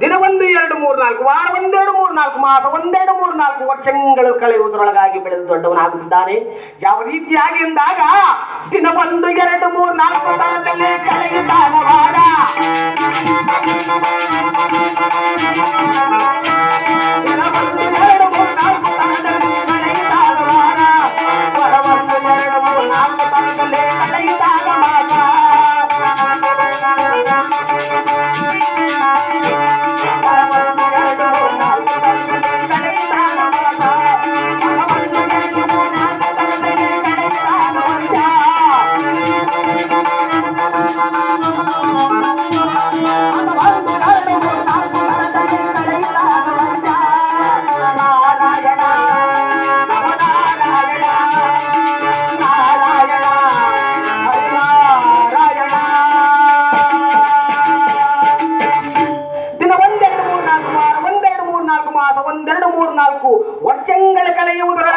ದಿನ 1 2 3 4 ವಾರ 1 2 3 4 ಮಾಸ 1 2 3 4 ವರ್ಷಗಳು ಕಳೆಯುವುದರೊಳಗಾಗಿ ಬೆಳೆದು ದೊಡ್ಡವನಾಗುತ್ತಿದ್ದಾನೆ. ಯಾವ ರೀತಿಯಾಗಿ ಎಂದಾಗ ದಿನ 1 2 3 4 ಕಾಲದಲ್ಲಿ ಕಳೆಯುತ್ತಾನ ವಾರ. ದಿನ 1 2 3 4 ಕಾಲದಲ್ಲಿ ಕಳೆಯುತ್ತಾನ ವಾರ. ವಾರ 1 2 3 4 ಕಾಲದಲ್ಲಿ ಕಳೆಯುತ್ತಾನ ಮಾಸ. ವರ್ಷಗಳ ಕಳೆಯುವುದರ